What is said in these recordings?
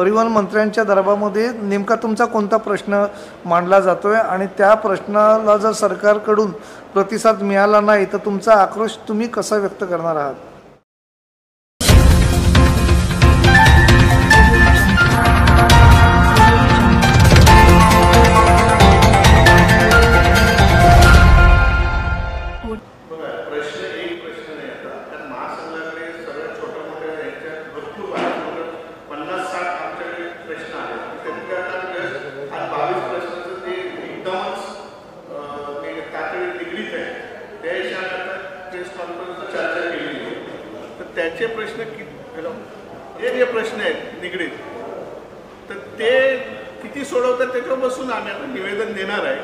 परिवहन मंत्र्यांच्या दरबारामध्ये नेमका तुमचा कोणता प्रश्न मांडला जातोय आणि त्या प्रश्नाला जर सरकारकडून प्रतिसाद मिळाला नाही तर तुमचा आक्रोश तुम्ही कसा व्यक्त करणार आहात? त्याचे प्रश्न जे प्रश्न आहेत निगडीत तर ते किती सोडवतात त्याच्यावर बसून आम्ही आता निवेदन देणार आहे.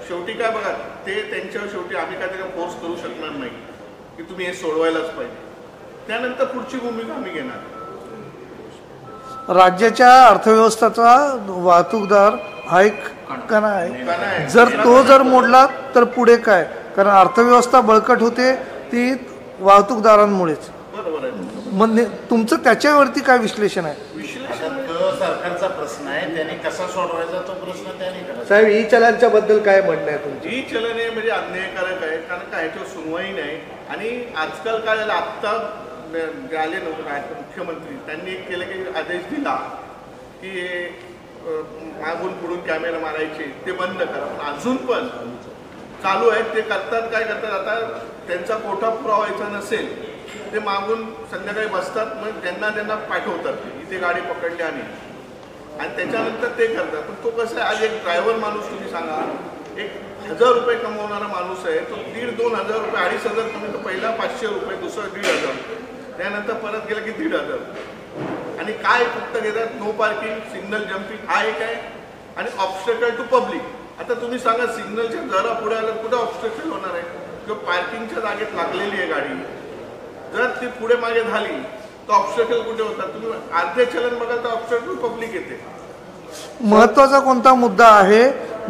शेवटी काय बघा ते त्यांच्यावर शेवटी आम्ही काय त्याला फोर्स करू शकणार नाही की तुम्ही हे सोडवायलाच पाहिजे. त्यानंतर पुढची भूमिका आम्ही घेणार. राज्याच्या अर्थव्यवस्थेचा वाहतूकदार हा एक कणा आहे. जर मोडला तर पुढे काय? कारण अर्थव्यवस्था बळकट होते ती वाहतूकदारांमुळेच. बरोबर आहे. मग तुमचं त्याच्यावरती काय विश्लेषण आहे? विश्लेषण सरकारचा प्रश्न आहे त्याने कसा सोडवायचा तो प्रश्न त्याने करा. साहेब ई चलनच्या बद्दल काय म्हणणं आहे तुमचं? ई चलन हे म्हणजे अन्यायकारक आहे कारण काय याच्यावर सुनवाई नाही. आणि आजकाल काय झालं आत्ता जे आले नव्हते मुख्यमंत्री त्यांनी एक केलं की आदेश दिला की मागून पुढून कॅमेरा मारायचे ते बंद करा. अजून पण चालू आहेत ते करतात. काय करतात आता त्यांचा कोठा पुरावायचा नसेल ते मागून संध्याकाळी बसतात मग त्यांना पाठवतात इथे गाडी पकडली आणि त्याच्यानंतर ते करतात. पण तो कसं आहे आज एक ड्रायव्हर माणूस तुम्ही सांगा 1000 रुपये कमवणारा माणूस आहे तो 1,500-2,000 रुपये 2,500 कमी तर पहिला 500 रुपये दुसरा 1,500 त्यानंतर परत गेलं की 1,500 आणि काय फक्त घेतात नो पार्किंग सिग्नल जम्पिंग हा एक आहे आणि ऑब्स्टॅकल टू पब्लिक. आता तुम्ही सांगा सिग्नलच्या जरा पुढे आलं कुठं ऑब्स्टॅकल होणार आहे किंवा पार्किंगच्या जागेत लागलेली आहे गाडी जर ती पुढे मागे झाली तर ऑब्स्टॅकल कुठे होतात? तुम्ही अर्धे चलन बघाल तर ऑब्स्टॅकल पब्लिक येते. महत्त्वाचा कोणता मुद्दा आहे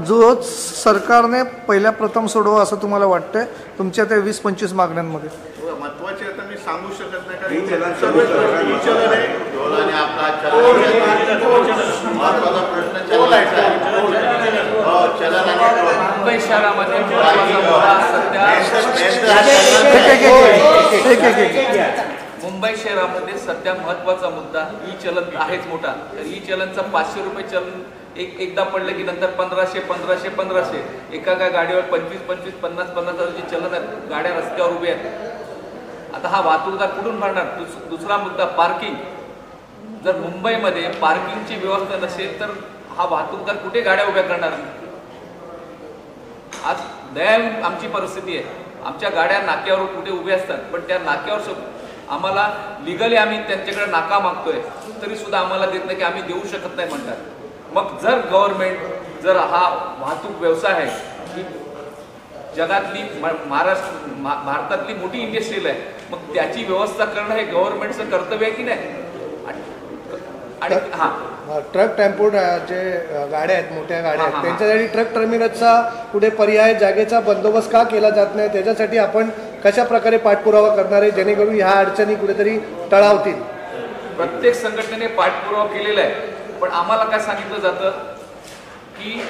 जो सरकारने पहिल्या प्रथम सोडवा असं तुम्हाला वाटतंय तुमच्या त्या 20-25 मागण्यांमध्ये? महत्वाचे आता मी सांगू शकत नाही कारण चलन आहे आणि आपला महत्वाचा प्रश्न मुंबई शहरामध्ये मुंबई शहरामध्ये सध्या महत्त्वाचा मुद्दा ई चलन आहेच मोठा. तर ई चलनचा 500 रुपये चलन एकदा पडलं की नंतर 1500 एका गाडीवर 25-25 50-50 हजाराची चलन आहेत. गाड्या रस्त्यावर उभे आहेत. आता हा वाहतूकदार कुठून भरणार? दुसरा मुद्दा पार्किंग. जर मुंबईमध्ये पार्किंगची व्यवस्था नसेल तर हा वाहतूकदार कुठे गाड्या उभ्या करणार? आज दयनीय आमची परिस्थिती आहे. आमच्या गाड्या नाक्यावर कुठे उभ्या असतात पण त्या नाक्यावर आम्हाला लिगली आम्ही त्यांच्याकडे नाका मागतोय तरी सुद्धा आम्हाला देत नाही की आम्ही देऊ शकत नाही म्हणतात. मग जर गव्हर्नमेंट जर हा वाहतूक व्यवसाय आहे ही जगातली भारतातली मोठी इंडस्ट्रीज आहे मग त्याची व्यवस्था करणं हे गव्हर्नमेंटचं कर्तव्य आहे की नाही? आणि ट्रक टेम्पो जे गाड्या आहेत मोठ्या गाड्या आहेत त्यांच्यासाठी ट्रक टर्मिनसचा पुढे पर्याय जागेचा बंदोबस्त का केला जात नाही त्याच्यासाठी आपण कशा प्रकारे पाठपुरावा करणार आहे जेणेकरून ह्या अडचणी कुठेतरी टळावतील? प्रत्येक संघटनेने पाठपुरावा केलेला आहे पण आम्हाला काय सांगितलं जातं की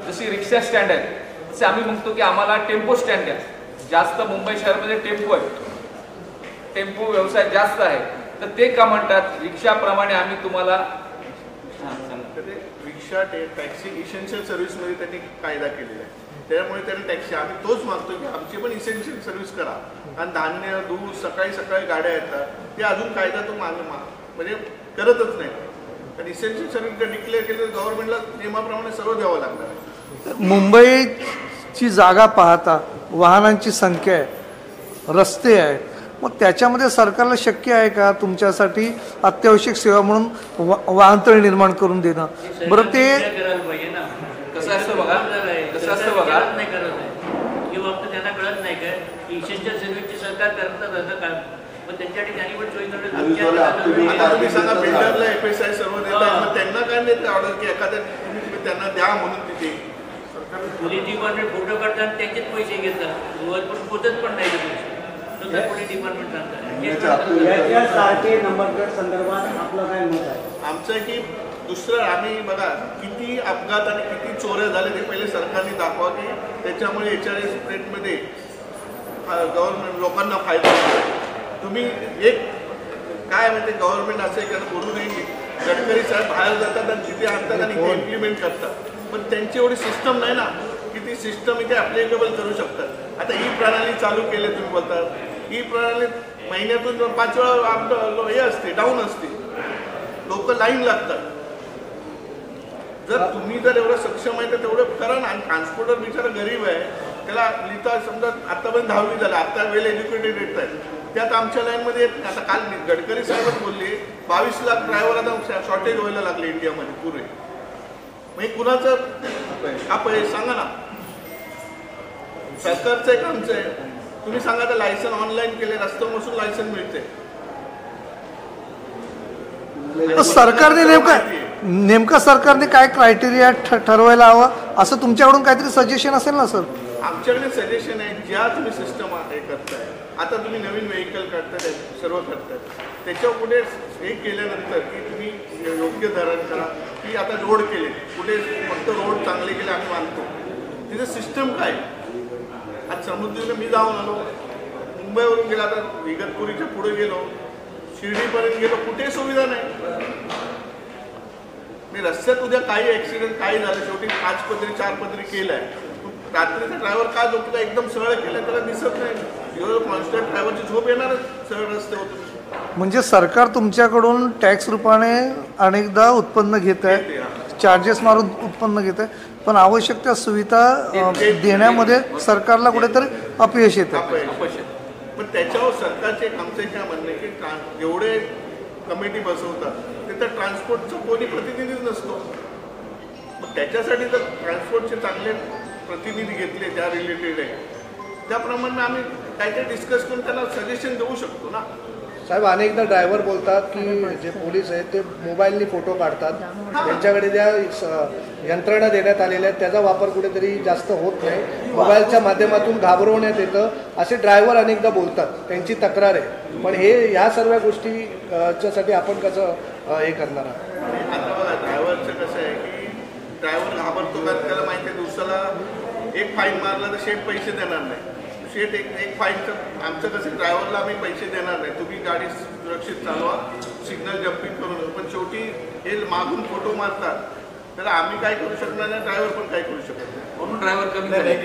जशी रिक्षा स्टँड आहे तसे आम्ही म्हणतो की आम्हाला टेम्पो स्टँड द्या. जास्त मुंबई शहरामध्ये टेम्पो आहे टेम्पो व्यवसाय जास्त आहे तर ते का म्हणतात रिक्षाप्रमाणे आम्ही तुम्हाला रिक्षा टॅक्सी इसेन्शियल सर्व्हिसमध्ये त्यांनी कायदा केलेला आहे त्यामुळे त्यांनी टॅक्सी आम्ही तोच मागतो की आमची पण इसेन्शियल सर्व्हिस करा. आणि धान्य दूध सकाळी गाड्या येतात ते अजून कायदा तो म्हणजे करतच नाही. कारण इसेन्शियल सर्व्हिस डिक्लेअर केलं तर गव्हर्नमेंटला नियमाप्रमाणे सर्व द्यावं लागणार आहे. मुंबईची जागा पाहता वाहनांची संख्या आहे रस्ते आहेत मग त्याच्यामध्ये सरकारला शक्य आहे का तुमच्यासाठी अत्यावश्यक सेवा म्हणून वाहनतळ निर्माण करून देणं? बरं ते कसं असतं बघा नाही करत आहे किंवा त्यांना कळत नाही काय इसेन्शियल सर्व्हिसची सरकार करतात काम पण त्यांच्या ठिकाणी पण सोयी तुम्ही सांगा बिल्डरला FSI सर्व देतात मग त्यांना काय देत ऑर्डर की एखाद्या तुम्ही त्यांना द्या म्हणून तिथे पोलीस डिपार्टमेंट फोटो काढतात त्यांचेच पैसे घेतात पण पोचत पण नाही पैसे तर पोलीस डिपार्टमेंट सांगतात या सारखे नंबर प्लेट संदर्भात आपलं काय मत आहे? आमचं आहे की दुसरं आम्ही बघा किती अपघात आणि किती चोऱ्या झाले ते पहिले सरकारने दाखवा की त्याच्यामुळे HRS प्लेटमध्ये गव्हर्नमेंट लोकांना फायदा होतो. तुम्ही एक काय म्हणजे गव्हर्नमेंट असं आहे की बोलू नये गडकरी साहेब बाहेर जातात आणि तिथे आणतात आणि ते इम्प्लिमेंट करतात, पण त्यांची एवढी सिस्टम नाही ना की ती सिस्टम इथे ॲप्लिकेबल करू शकतात. आता ही प्रणाली चालू केली तुम्ही बोलतात, ही प्रणाली महिन्यातून 5 वेळा आपलं हे असते डाऊन असते, लोक लाईन लागतात. जर तुम्ही जर एवढं सक्षम आहे तर तेवढं करा ना. आणि ट्रान्सपोर्टर बिचारा गरीब आहे, त्याला लिहिता समजा आतापर्यंत 10वी झालं, आता वेल एज्युकेटेड येत आहे, त्यात आमच्या लाईनमध्ये येत नाही. आता काल गडकरी साहेबच बोलले 22 लाख ड्रायव्हर आता शॉर्टेज व्हायला लागले इंडियामध्ये पुरे. म्हणजे कुणाचं अपयश सांगा ना. सरकारचं आहे का आमचं आहे? तुम्ही सांगा तर लायसन ऑनलाईन केले, रस्त्यावर बसून लायसन मिळते. सरकारने नेमकं सरकारने काय क्रायटेरिया ठरवायला हवं असं तुमच्याकडून काहीतरी सजेशन असेल ना सर? आमच्याकडे सजेशन आहे, ज्या तुम्ही सिस्टम हे करताय, आता तुम्ही नवीन व्हेकल करताय, सर्व करताय, त्याच्या पुढे हे केल्यानंतर की तुम्ही योग्य धरण करा की आता रोड केले, कुठे फक्त रोड चांगले केले आम्ही मानतो, तिथे सिस्टम काय. आज समुद्रीला मी जाऊन आलो, मुंबईवरून गेला, आता इगतपुरीच्या पुढे गेलो, शिर्डीपर्यंत गेलो, कुठेही सुविधा नाही. मी रस्त्यात उद्या काही ॲक्सिडेंट काही झालं, शेवटी 5 पदरी 4 पदरी केलं आहे. रात्रीचा ड्रायव्हर का झोपतो, एकदम सरळ केलं त्याला दिसत नाही. कॉन्स्टंट ड्रायव्हरची झोप येणारच सरळ रस्ते होते. म्हणजे सरकार तुमच्याकडून टॅक्स रूपाने अनेकदा उत्पन्न घेत आहे, चार्जेस मारून उत्पन्न घेत आहे, पण आवश्यक त्या सुविधा देण्यामध्ये सरकारला कुठेतरी अपयश येतं. पण त्याच्यावर सरकारचे आमचे काय म्हणणे की जेवढे कमिटी बसवतात तिथं ट्रान्सपोर्टचं कोणी प्रतिनिधीच नसतो. मग त्याच्यासाठी तर ट्रान्सपोर्टचे चांगले प्रतिनिधी घेतले ज्या रिलेटेड आहे, त्याप्रमाणे आम्ही काहीतरी डिस्कस करून त्यांना सजेशन देऊ शकतो ना. साहेब अनेकदा ड्रायव्हर बोलतात की जे पोलीस आहेत ते मोबाईलनी फोटो काढतात, त्यांच्याकडे ज्या यंत्रणा देण्यात आलेल्या आहेत त्याचा वापर कुठेतरी जास्त होत नाही, मोबाईलच्या माध्यमातून घाबरवण्यात येतं असे ड्रायव्हर अनेकदा बोलतात, त्यांची तक्रार आहे. पण हे ह्या सर्व गोष्टीच्यासाठी आपण कसं हे करणार आहात? आता बघा ड्रायव्हरचं कसं आहे की ड्रायव्हर घाबरतो का, त्याला माहिती आहे दिवसाला एक फाईन मारला तर शेट पैसे देणार नाही. शेट एक फाईनचं आमचं कसं ड्रायव्हरला आम्ही पैसे देणार नाही, तुम्ही गाडी सुरक्षित चालवा, सिग्नल जम्पिंग करून, पण शेवटी हे मागून फोटो मारतात तर आम्ही काय करू शकणार नाही, ड्रायव्हर पण काय करू शकत नाही. म्हणून ड्रायव्हर कमी झाले.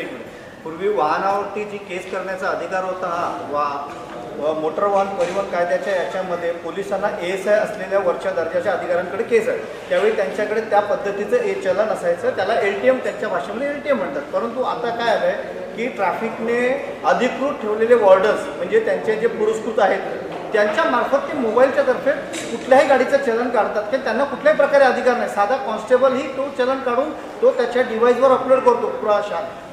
पूर्वी वाहनावरती जी केस करण्याचा अधिकार होता हा मोटर वाहन परिवहन कायद्याच्या याच्यामध्ये पोलिसांना ASI असलेल्या वरच्या दर्जाच्या अधिकाऱ्यांकडे केस आहे, त्यावेळी त्यांच्याकडे त्या पद्धतीचं चलन असायचं, त्याला LTM त्यांच्या भाषेमध्ये LTM म्हणतात. परंतु आता काय आलं आहे की ट्रॅफिकने अधिकृत ठेवलेले वॉर्डर्स म्हणजे त्यांचे जे पुरस्कृत आहेत त्यांच्या मार्फत ते मोबाईलच्या तर्फे कुठल्याही गाडीचं चलन काढतात की त्यांना कुठल्याही प्रकारे अधिकार नाही. साधा कॉन्स्टेबल ही तो चलन काढून तो त्याच्या डिव्हाइसवर अपलोड करतो.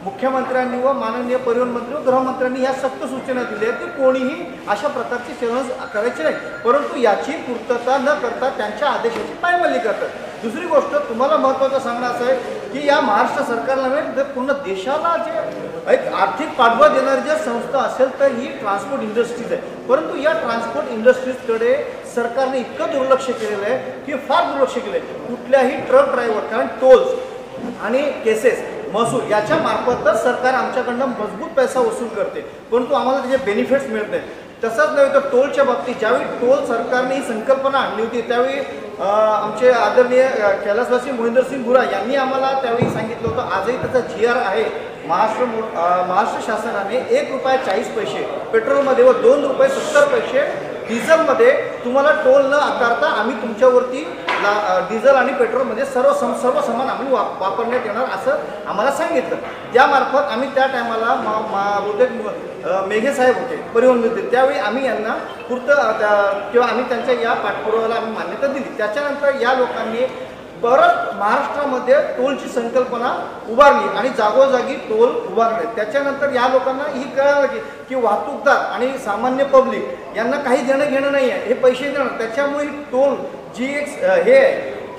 मुख्यमंत्र्यांनी व माननीय परिवहन मंत्री व गृहमंत्र्यांनी या सक्त सूचना दिल्या आहेत की कोणीही अशा प्रकारचे चलन करायचे नाही, परंतु याची पूर्तता न करता त्यांच्या आदेशाची पायमल्ली करतात. दुसरी गोष्ट तुम्हाला महत्त्वाचं सांगणं असं आहे की या महाराष्ट्र सरकारला जर पूर्ण देशाला जे एक आर्थिक पाठबळ देणारी जर संस्था असेल तर ही ट्रान्सपोर्ट इंडस्ट्रीज आहे. परंतु या ट्रान्सपोर्ट इंडस्ट्रीजकडे सरकारने इतकं दुर्लक्ष केलेलं आहे की फार दुर्लक्ष केलं आहे. कुठल्याही ट्रक ड्रायव्हर, कारण टोल्स आणि केसेस महसूल याच्या मार्फतच सरकार आमच्याकडनं मजबूत पैसा वसूल करते, परंतु आम्हाला त्याचे बेनिफिट्स मिळत नाही. तसंच नव्हे तर टोलच्या बाबतीत ज्यावेळी टोल सरकारने ही संकल्पना आणली होती त्यावेळी आमचे आदरणीय कैलासवासी मोहिंदरसिंग भुरा यांनी आम्हाला त्यावेळी सांगितलं होतं, आजही त्याचा GR आहे. महाराष्ट्र शासनाने ₹1.40 पेट्रोलमध्ये व ₹2.70 डिझेलमध्ये तुम्हाला टोल न आकारता आम्ही तुमच्यावरती डिझेल आणि पेट्रोलमध्ये सर्व समान आम्ही वापरण्यात येणार असं आम्हाला सांगितलं. त्यामार्फत आम्ही त्या टायमाला बहुतेक मेघे साहेब होते परिवहन मंत्री, त्यावेळी आम्ही यांना किंवा आम्ही त्यांच्या या पाठपुराव्याला आम्ही मान्यता दिली. त्याच्यानंतर या लोकांनी परत महाराष्ट्रामध्ये टोलची संकल्पना उभारली आणि जागोजागी टोल उभारले. त्याच्यानंतर या लोकांना ही कळलं की वाहतूकदार आणि सामान्य पब्लिक यांना काही देणं घेणं नाही आहे, हे पैसे देणार. त्याच्यामुळे टोल जी एक हे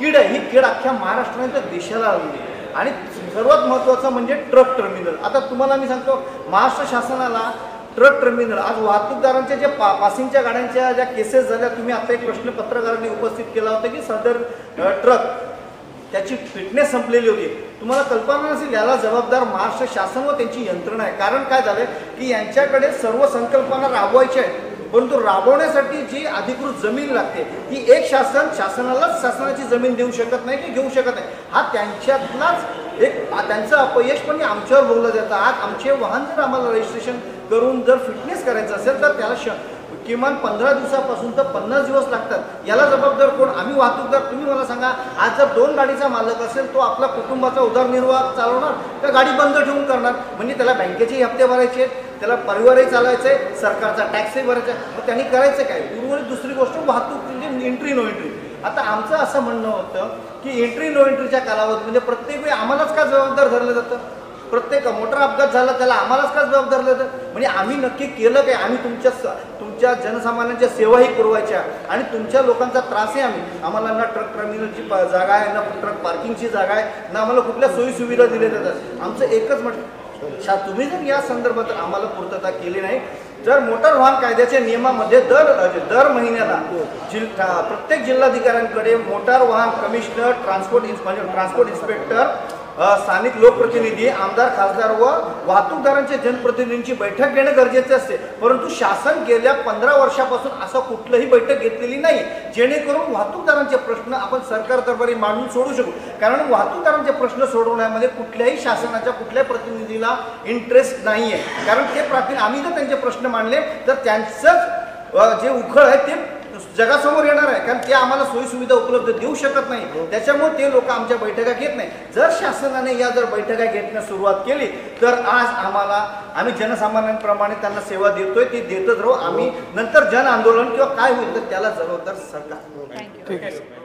कीड आहे, ही कीड अख्ख्या महाराष्ट्राने तर देशाला आली. आणि सर्वात महत्त्वाचं म्हणजे ट्रक टर्मिनल. आता तुम्हाला मी सांगतो महाराष्ट्र शासनाला ट्रक टर्मिनल, आज वाहतूकदारांच्या ज्या पासिंगच्या गाड्यांच्या ज्या केसेस झाल्या, तुम्ही आता एक प्रश्न पत्रकारांनी उपस्थित केला होता की सदर ट्रक त्याची फिटनेस संपलेली होती. तुम्हाला कल्पना नसेल याला जबाबदार महाराष्ट्र शासन व त्यांची यंत्रणा आहे. कारण काय झालंय की यांच्याकडे सर्व संकल्पना राबवायच्या आहेत, परंतु राबवण्यासाठी जी अधिकृत जमीन लागते ती एक शासनालाच शासनाची जमीन देऊ शकत नाही की घेऊ शकत नाही. हा त्यांच्यातलाच एक त्यांचं अपयश पण आमच्यावर बोललं जातं. आज आमचे वाहन जर आम्हाला रजिस्ट्रेशन करून जर फिटनेस करायचं असेल तर त्याला किमान 15 दिवसापासून तर 50 दिवस लागतात. याला जबाबदार कोण? आम्ही वाहतूकदार. तुम्ही मला सांगा, आज जर 2 गाडीचा मालक असेल तो आपला कुटुंबाचा उदरनिर्वाह चालवणार का गाडी बंद ठेवून करणार? म्हणजे त्याला बँकेचे हप्ते भरायचे, त्याला परिवारही चालवायचं आहे, सरकारचा टॅक्सही भरायचा आहे. मग त्यांनी करायचं काय? उर्वरित दुसरी गोष्ट वाहतूक म्हणजे एंट्री नो एंट्री. आता आमचं असं म्हणणं होतं की एंट्री नो एंट्रीच्या कालावधीमध्ये म्हणजे प्रत्येक वेळी आम्हालाच का जबाबदार धरलं जातं? प्रत्येक मोठा अपघात झाला त्याला आम्हालाच का जबाबदार धरलं जातं? म्हणजे आम्ही नक्की केलं काय? आम्ही तुमच्या जनसामान्यांच्या सेवाही पुरवायच्या आणि तुमच्या लोकांचा त्रासही आम्हाला ना ट्रक टर्मिनलची जागा आहे, ना ट्रक पार्किंगची जागा आहे, ना आम्हाला कुठल्या सोयी सुविधा दिल्या जातात. आमचं एकच म्हटलं, तुम्ही जर या संदर्भात आम्हाला पूर्तता केली नाही, जर मोटार वाहन कायद्याच्या नियमामध्ये दर महिन्याला प्रत्येक जिल्हाधिकाऱ्यांकडे मोटार वाहन कमिशनर, ट्रान्सपोर्ट इन्स्पेक्टर, स्थानिक लोकप्रतिनिधी, आमदार, खासदार व वाहतूकदारांच्या जनप्रतिनिधींची बैठक घेणं गरजेचे असते. परंतु शासन गेल्या 15 वर्षापासून असं कुठलंही बैठक घेतलेली नाही, जेणेकरून वाहतूकदारांचे प्रश्न आपण सरकार दरबारी मांडून सोडू शकू. कारण वाहतूकदारांचे प्रश्न सोडवण्यामध्ये कुठल्याही शासनाच्या कुठल्याही प्रतिनिधीला इंटरेस्ट नाही आहे. कारण ते आम्ही जर त्यांचे प्रश्न मांडले तर त्यांचंच जे उखळ आहे ते जगासमोर येणार आहे. कारण ते आम्हाला सोयी सुविधा उपलब्ध देऊ शकत नाही, त्याच्यामुळे ते लोक आमच्या बैठका घेत नाही. जर शासनाने या जर बैठका घेण्यास सुरुवात केली तर आज आम्ही जनसामान्यांप्रमाणे त्यांना सेवा देतोय, ती देतच राहू. आम्ही नंतर जन आंदोलन किंवा काय होईल तर त्याला जबाबदार सरकार. ठीक आहे.